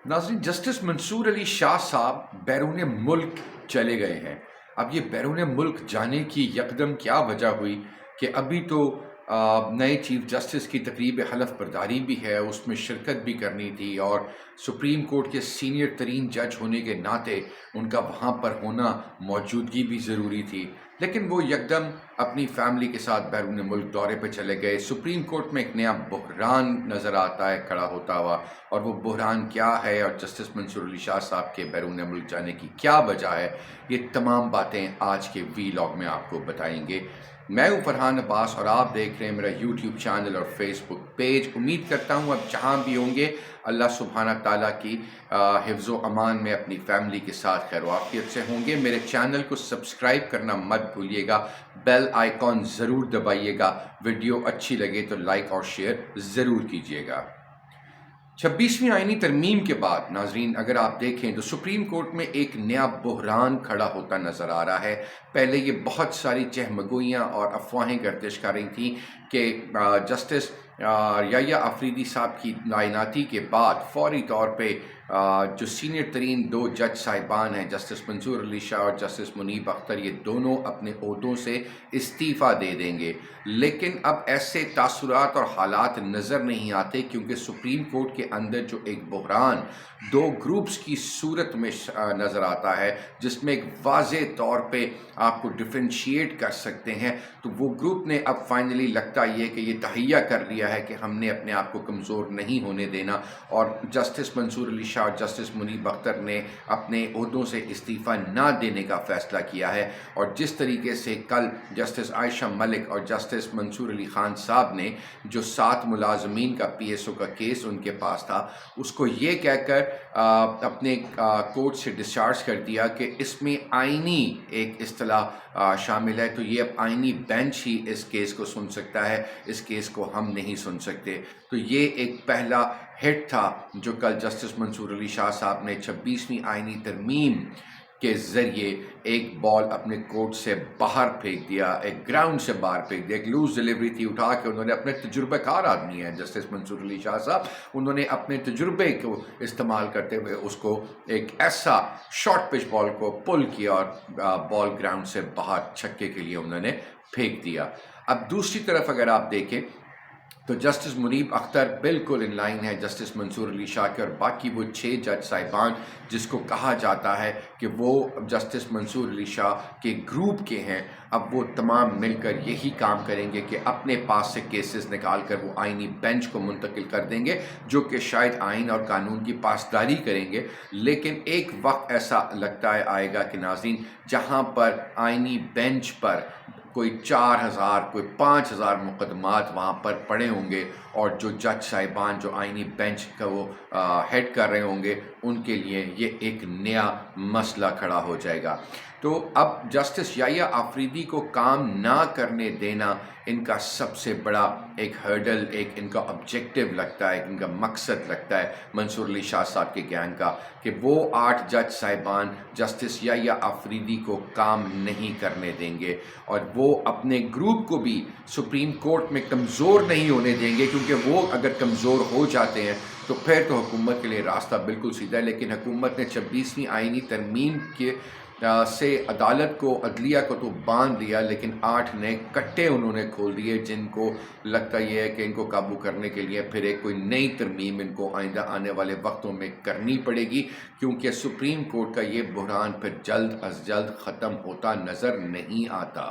नाज़रीन, जस्टिस मंसूर अली शाह साहब बैरून मुल्क चले गए हैं। अब ये बैरून मुल्क जाने की यकदम क्या वजह हुई कि अभी तो नए चीफ जस्टिस की तकरीब हलफ बर्दारी भी है, उसमें शिरकत भी करनी थी और सुप्रीम कोर्ट के सीनियर तरीन जज होने के नाते उनका वहाँ पर होना, मौजूदगी भी ज़रूरी थी। लेकिन वो यकदम अपनी फैमिली के साथ बैरून मुल्क दौरे पर चले गए। सुप्रीम कोर्ट में एक नया बहरान नज़र आता है खड़ा होता हुआ, और वो बहरान क्या है और जस्टिस मंसूर अली शाह साहब के बैरून मुल्क जाने की क्या वजह है, ये तमाम बातें आज के वीलॉग में आपको बताएंगे। मैं हूँ फरहान अब्बास और आप देख रहे हैं मेरा यूट्यूब चैनल और फेसबुक पेज। उम्मीद करता हूँ आप जहाँ भी होंगे अल्लाह सुब्हाना ताला की हिफ्ज़ो अमान में अपनी फैमिली के साथ खैर आफियत से होंगे। मेरे चैनल को सब्सक्राइब करना मत भूलिएगा, बेल आइकॉन ज़रूर दबाइएगा, वीडियो अच्छी लगे तो लाइक और शेयर ज़रूर कीजिएगा। 26वीं आईनी तरमीम के बाद नाजरीन अगर आप देखें तो सुप्रीम कोर्ट में एक नया बहरान खड़ा होता नज़र आ रहा है। पहले ये बहुत सारी चहमगोइयाँ और अफवाहें गर्दिश कर रही थी कि जस्टिस याह्या अफरीदी साहब की तैनाती के बाद फौरी तौर पे जो सीनियर तरीन दो जज साहिबान हैं, जस्टिस मंसूर अली शाह और जस्टिस मुनीब अख्तर, ये दोनों अपने ओहदों से इस्तीफ़ा दे देंगे। लेकिन अब ऐसे तासुरात और हालात नज़र नहीं आते, क्योंकि सुप्रीम कोर्ट के अंदर जो एक बहरान दो ग्रुप्स की सूरत में नज़र आता है, जिसमें एक वाज़े तौर पे आपको डिफ्रेंशिएट कर सकते हैं। तो वो ग्रुप ने अब फाइनली लगता ये कि ये तहैया कर लिया है कि हमने अपने आप को कमज़ोर नहीं होने देना, और जस्टिस मंसूर अली शाह और जस्टिस मुनीब अख्तर ने अपने ओहदों से इस्तीफ़ा ना देने का फ़ैसला किया है। और जिस तरीके से कल जस्टिस आयशा मलिक और जस्टिस मंसूर अली ख़ान साहब ने जो 7 मुलाजमीन का PSO का केस उनके पास था, उसको ये कहकर अपने कोर्ट से डिस्चार्ज कर दिया कि इसमें आइनी एक इस्तिलाह शामिल है, तो ये अब आइनी बेंच ही इस केस को सुन सकता है, इस केस को हम नहीं सुन सकते। तो ये एक पहला हिट था जो कल जस्टिस मंसूर अली शाह साहब ने 26वीं आइनी तरमीम के ज़रिए एक बॉल अपने कोर्ट से बाहर फेंक दिया, एक ग्राउंड से बाहर फेंक दिया। एक लूज़ डिलीवरी थी, उठा के उन्होंने, अपने तजुर्बेकार आदमी हैं जस्टिस मंसूर अली शाह साहब, उन्होंने अपने तजुर्बे को इस्तेमाल करते हुए उसको एक ऐसा शॉर्ट पिच बॉल को पुल किया और बॉल ग्राउंड से बाहर छक्के के लिए उन्होंने फेंक दिया। अब दूसरी तरफ अगर आप देखें तो जस्टिस मुनीब अख्तर बिल्कुल इन लाइन है जस्टिस मंसूर अली शाह के, और बाकी वो 6 जज साहिबान जिसको कहा जाता है कि वो जस्टिस मंसूर अली शाह के ग्रुप के हैं, अब वो तमाम मिलकर यही काम करेंगे कि अपने पास से केसेस निकाल कर वो आइनी बेंच को मुंतकिल कर देंगे, जो कि शायद आइन और कानून की पासदारी करेंगे। लेकिन एक वक्त ऐसा लगता है आएगा कि नाज़रीन, जहाँ पर आइनी बेंच पर कोई 4000 कोई 5000 मुकदमात वहाँ पर पड़े होंगे, और जो जज साहिबान जो आइनी बेंच का वो हेड कर रहे होंगे, उनके लिए ये एक नया मसला खड़ा हो जाएगा। तो अब जस्टिस याह्या अफरीदी को काम ना करने देना इनका सबसे बड़ा एक हर्डल, एक इनका ऑब्जेक्टिव लगता है, इनका मकसद लगता है मंसूर अली शाह साहब के गैंग का, कि वो 8 जज साहिबान जस्टिस याह्या अफरीदी को काम नहीं करने देंगे, और वो अपने ग्रुप को भी सुप्रीम कोर्ट में कमज़ोर नहीं होने देंगे, क्योंकि वो अगर कमज़ोर हो जाते हैं तो फिर तो हुकूमत के लिए रास्ता बिल्कुल सीधा है। लेकिन हुकूमत ने 26वीं आइनी तरमीम के से अदालत को, अदलिया को तो बांध दिया, लेकिन 8 नए कट्टे उन्होंने खोल दिए, जिनको लगता यह है कि इनको काबू करने के लिए फिर एक कोई नई तरमीम इनको आइंदा आने वाले वक्तों में करनी पड़ेगी, क्योंकि सुप्रीम कोर्ट का ये बहरान फिर जल्द अज जल्द ख़त्म होता नज़र नहीं आता।